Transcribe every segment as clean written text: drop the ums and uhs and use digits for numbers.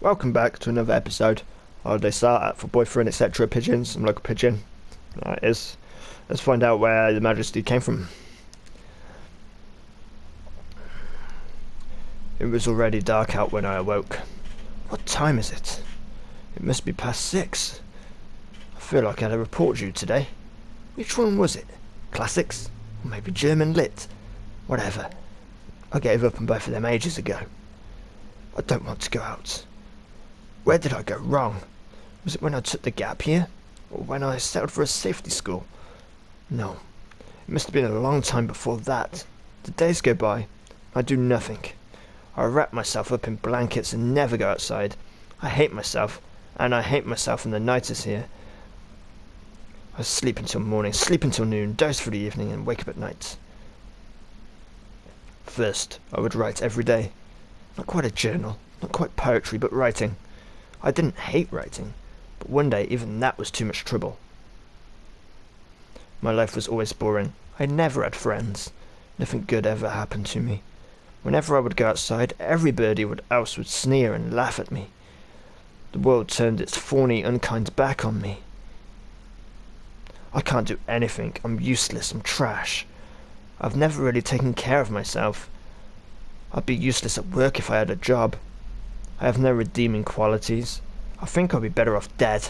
Welcome back to another episode. Holiday start, Hatoful Boyfriend, etc. Pigeons, some local pigeon. There it is. Let's find out where Your Majesty came from. It was already dark out when I awoke. What time is it? It must be past 6. I feel like I had a report due today. Which one was it? Classics? Or maybe German Lit? Whatever. I gave up on both of them ages ago. I don't want to go out. Where did I go wrong? Was it when I took the gap year? Or when I settled for a safety school? No. It must have been a long time before that. The days go by. I do nothing. I wrap myself up in blankets and never go outside. I hate myself, and I hate myself when the night is here. I sleep until morning, sleep until noon, doze for the evening, and wake up at night. First, I would write every day. Not quite a journal, not quite poetry, but writing. I didn't hate writing, but one day even that was too much trouble. My life was always boring. I never had friends. Nothing good ever happened to me. Whenever I would go outside, every birdie else would sneer and laugh at me. The world turned its fawny, unkind back on me. I can't do anything. I'm useless. I'm trash. I've never really taken care of myself. I'd be useless at work if I had a job. I have no redeeming qualities. I think I'll be better off dead.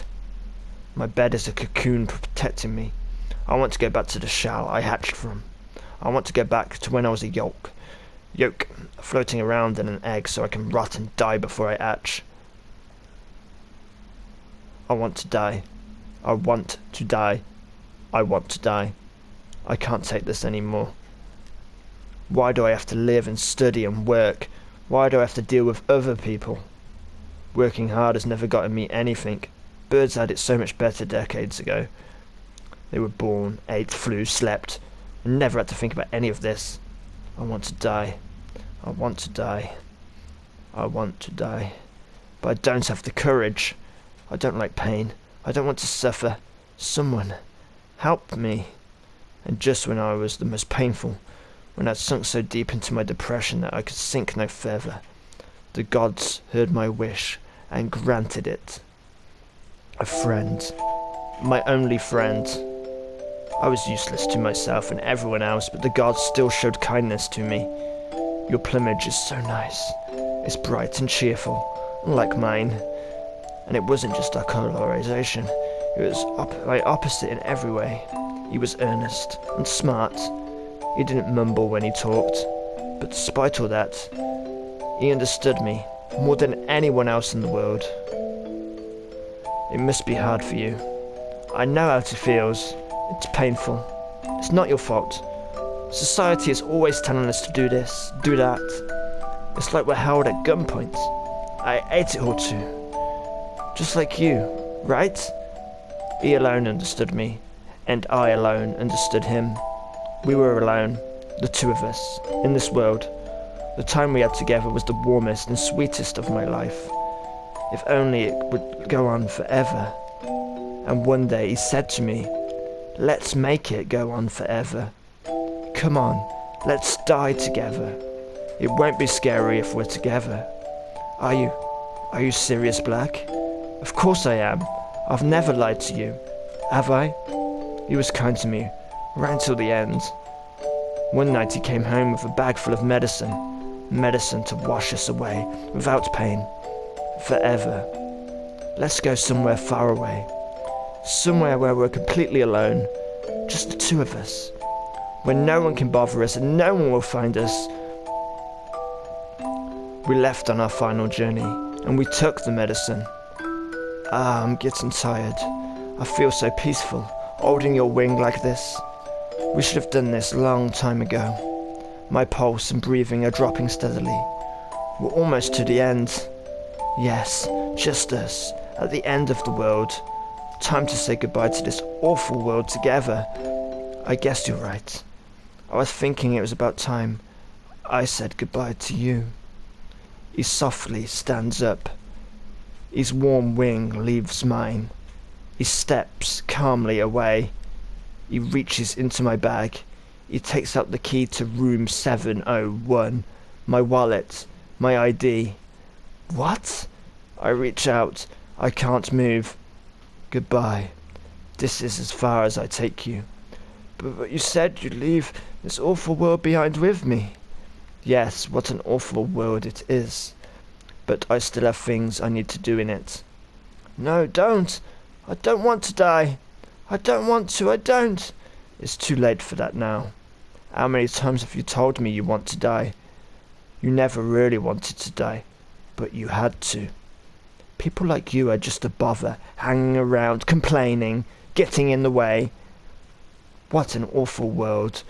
My bed is a cocoon protecting me. I want to go back to the shell I hatched from. I want to go back to when I was a yolk floating around in an egg so I can rot and die before I hatch. I want to die. I want to die. I want to die. I can't take this anymore. Why do I have to live and study and work? Why do I have to deal with other people? Working hard has never gotten me anything. Birds had it so much better decades ago. They were born, ate, flew, slept, and never had to think about any of this. I want to die. I want to die. I want to die. But I don't have the courage. I don't like pain. I don't want to suffer. Someone, help me. And just when I was the most painful, when I'd sunk so deep into my depression that I could sink no further, the gods heard my wish and granted it. A friend. My only friend. I was useless to myself and everyone else, but the gods still showed kindness to me. Your plumage is so nice. It's bright and cheerful, unlike mine. And it wasn't just our colorization. It was my opposite in every way. He was earnest and smart. He didn't mumble when he talked. But despite all that, he understood me more than anyone else in the world. It must be hard for you. I know how it feels. It's painful. It's not your fault. Society is always telling us to do this, do that. It's like we're held at gunpoint. I hate it all too. Just like you, right? He alone understood me, and I alone understood him. We were alone, the two of us, in this world. The time we had together was the warmest and sweetest of my life. If only it would go on forever. And one day he said to me, let's make it go on forever. Come on, let's die together. It won't be scary if we're together. Are you serious, Black? Of course I am. I've never lied to you. Have I? He was kind to me, right till the end. One night he came home with a bag full of medicine to wash us away, without pain, forever. Let's go somewhere far away. Somewhere where we're completely alone, just the two of us, where no one can bother us and no one will find us. We left on our final journey, and we took the medicine. I'm getting tired. I feel so peaceful, holding your wing like this. We should have done this a long time ago. My pulse and breathing are dropping steadily. We're almost to the end. Yes, just us, at the end of the world. Time to say goodbye to this awful world together. I guess you're right. I was thinking it was about time I said goodbye to you. He softly stands up. His warm wing leaves mine. He steps calmly away. He reaches into my bag. He takes out the key to room 701, my wallet, my ID. What? I reach out. I can't move. Goodbye. This is as far as I take you. But you said you'd leave this awful world behind with me. Yes, what an awful world it is. But I still have things I need to do in it. No, don't. I don't want to die. I don't want to. I don't. It's too late for that now. How many times have you told me you want to die? You never really wanted to die, but you had to. People like you are just a bother, hanging around, complaining, getting in the way. What an awful world.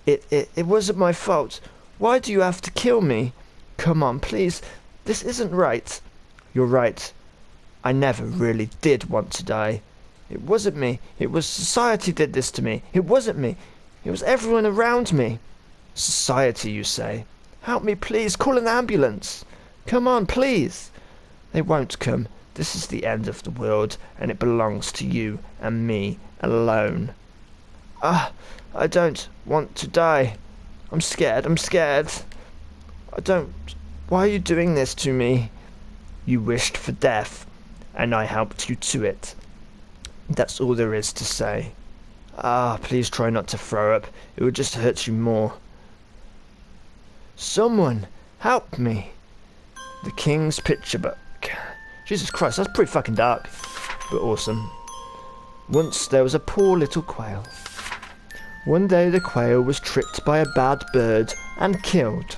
It wasn't my fault. Why do you have to kill me? Come on, please. This isn't right. You're right. I never really did want to die. It wasn't me. It was society did this to me. It wasn't me. It was everyone around me. Society, you say? Help me, please. Call an ambulance. Come on, please. They won't come. This is the end of the world, and it belongs to you and me alone. I don't want to die. I'm scared. I don't... Why are you doing this to me? You wished for death, and I helped you to it. That's all there is to say. Please try not to throw up. It would just hurt you more. Someone, help me. The King's Picture Book. Jesus Christ, that's pretty fucking dark, but awesome. Once there was a poor little quail. One day the quail was tripped by a bad bird and killed.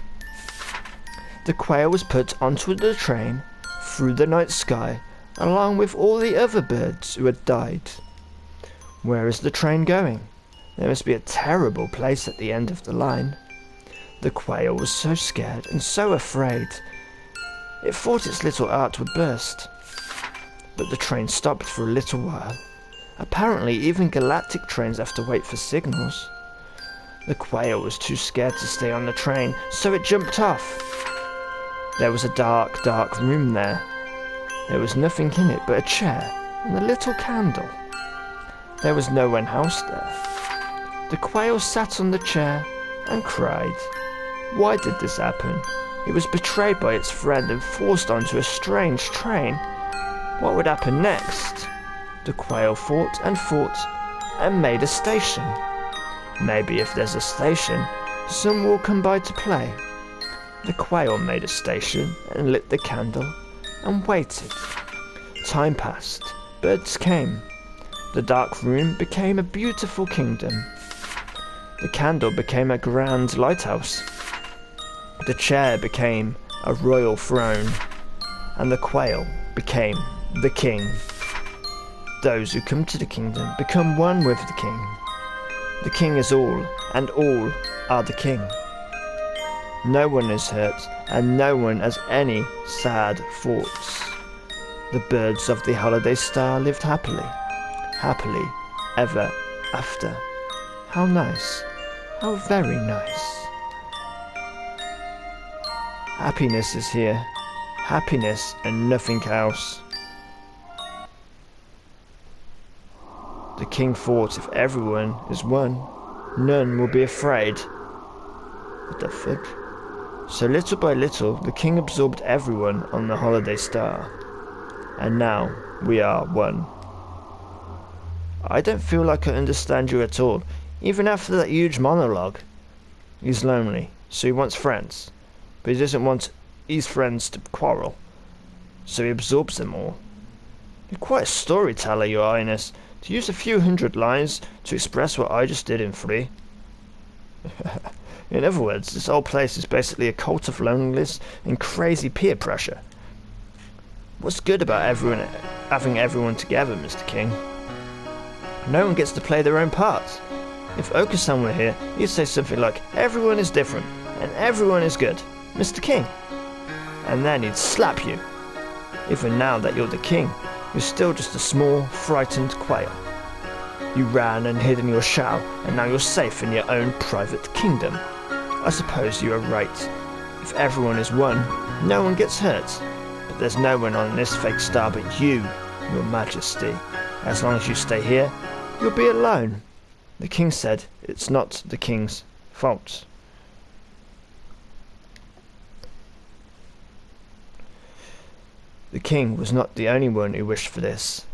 The quail was put onto the train through the night sky along with all the other birds who had died. Where is the train going? There must be a terrible place at the end of the line. The quail was so scared and so afraid. It thought its little heart would burst. But the train stopped for a little while. Apparently even galactic trains have to wait for signals. The quail was too scared to stay on the train, so it jumped off. There was a dark, dark room there. There was nothing in it but a chair and a little candle. There was no one else there. The quail sat on the chair and cried. Why did this happen? It was betrayed by its friend and forced onto a strange train. What would happen next? The quail thought and made a station. Maybe if there's a station, some will come by to play. The quail made a station and lit the candle and waited. Time passed. Birds came. The dark room became a beautiful kingdom. The candle became a grand lighthouse. The chair became a royal throne. And the quail became the king. Those who come to the kingdom become one with the king. The king is all, and all are the king. No one is hurt, and no one has any sad thoughts. The birds of the holiday star lived happily ever after. How nice, how very nice. Happiness is here, happiness and nothing else. The king thought if everyone is one, none will be afraid. What the fuck? So little by little, the king absorbed everyone on the holiday star. And now, we are one. I don't feel like I understand you at all, even after that huge monologue. He's lonely, so he wants friends. But he doesn't want his friends to quarrel. So he absorbs them all. You're quite a storyteller, Your Highness, to use a few hundred lines to express what I just did in 3. In other words, this whole place is basically a cult of loneliness and crazy peer pressure. What's good about having everyone together, Mr. King? No one gets to play their own parts. If Oka-san were here, he'd say something like, everyone is different, and everyone is good, Mr. King. And then he'd slap you. Even now that you're the king, you're still just a small, frightened quail. You ran and hid in your shell, and now you're safe in your own private kingdom. I suppose you are right. If everyone is one, no one gets hurt. But there's no one on this fake star but you, Your Majesty. As long as you stay here, you'll be alone. The king said it's not the king's fault. The king was not the only one who wished for this.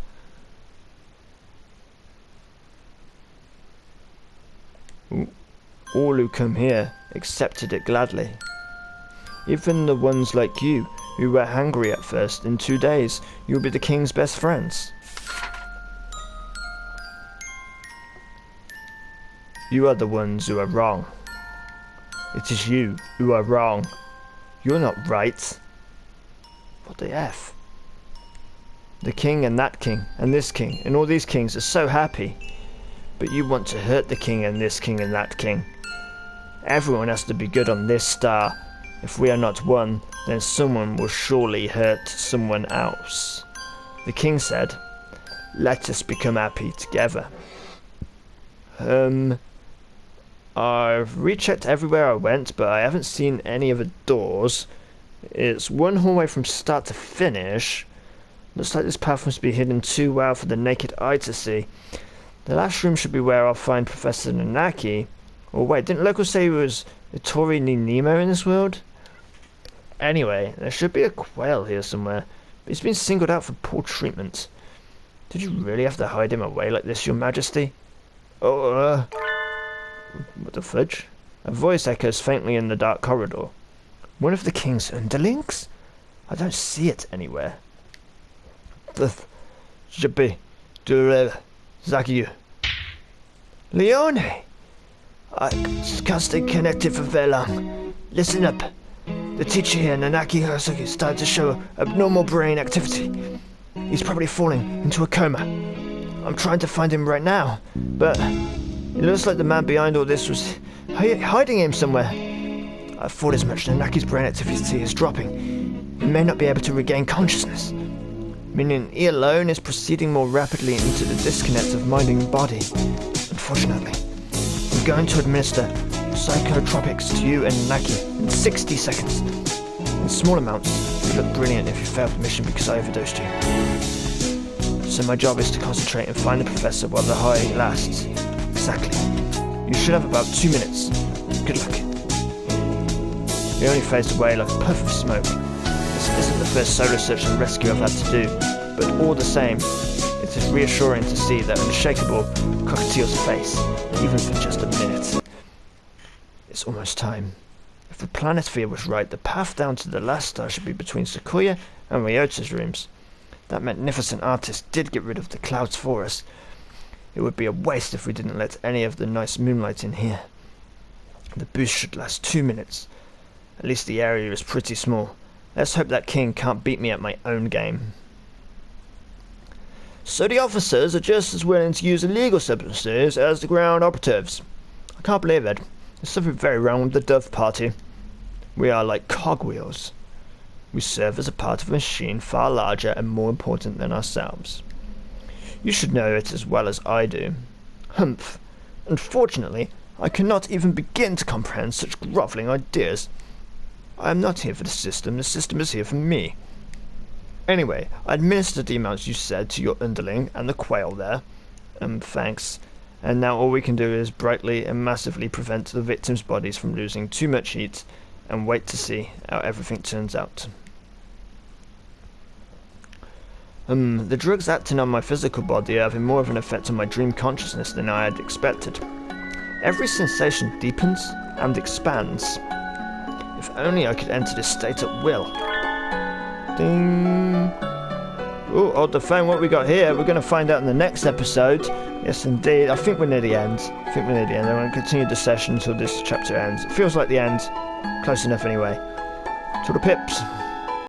All who come here accepted it gladly. Even the ones like you, who were hungry at first. In 2 days, you'll be the king's best friends. You are the ones who are wrong. It is you who are wrong. You're not right. What the F? The king and that king, and this king, and all these kings are so happy. But you want to hurt the king and this king and that king. Everyone has to be good on this star. If we are not one, then someone will surely hurt someone else. The king said, "Let us become happy together." I've rechecked everywhere I went, but I haven't seen any of the doors. It's one hallway from start to finish. Looks like this path must be hidden too well for the naked eye to see. The last room should be where I'll find Professor Nanaki. Oh wait, didn't locals say he was a Tori ni Nemo in this world? Anyway, there should be a quail here somewhere, but he's been singled out for poor treatment. Did you really have to hide him away like this, Your Majesty? Oh, what the fudge? A voice echoes faintly in the dark corridor. One of the king's underlings? I don't see it anywhere. Leone! I just can't stay connected for very long. Listen up. The teacher here, Nanaki Hosoki, started to show abnormal brain activity. He's probably falling into a coma. I'm trying to find him right now, but it looks like the man behind all this was hiding him somewhere. I thought as much. Nanaki's brain activity is dropping. He may not be able to regain consciousness, meaning he alone is proceeding more rapidly into the disconnect of mind and body. Unfortunately, I'm going to administer psychotropics to you and Nanaki in 60 seconds. In small amounts, you look brilliant if you fail the mission because I overdosed you. So my job is to concentrate and find the professor while the high lasts. Exactly. You should have about 2 minutes. Good luck. He only phased away like a puff of smoke. This isn't the first solo search and rescue I've had to do, but all the same, it is reassuring to see that unshakable cockatiel's face, even for just a minute. It's almost time. If the Planetsphere was right, the path down to the last star should be between Sequoia and Ryota's rooms. That magnificent artist did get rid of the clouds for us. It would be a waste if we didn't let any of the nice moonlight in here. The boost should last 2 minutes. At least the area is pretty small. Let's hope that king can't beat me at my own game. So the officers are just as willing to use illegal substances as the ground operatives. I can't believe it. There's something very wrong with the Dove Party. We are like cogwheels. We serve as a part of a machine far larger and more important than ourselves. You should know it as well as I do. Humph. Unfortunately, I cannot even begin to comprehend such grovelling ideas. I am not here for the system is here for me. Anyway, I administered the amounts you said to your underling and the quail there. Thanks. And now all we can do is brightly and massively prevent the victims' bodies from losing too much heat and wait to see how everything turns out. The drugs acting on my physical body are having more of an effect on my dream consciousness than I had expected. Every sensation deepens and expands. If only I could enter this state at will. Ding! Oh, hold the phone, what we got here? We're going to find out in the next episode. Yes, indeed. I think we're near the end. I'm going to continue the session until this chapter ends. It feels like the end. Close enough anyway. To the pips.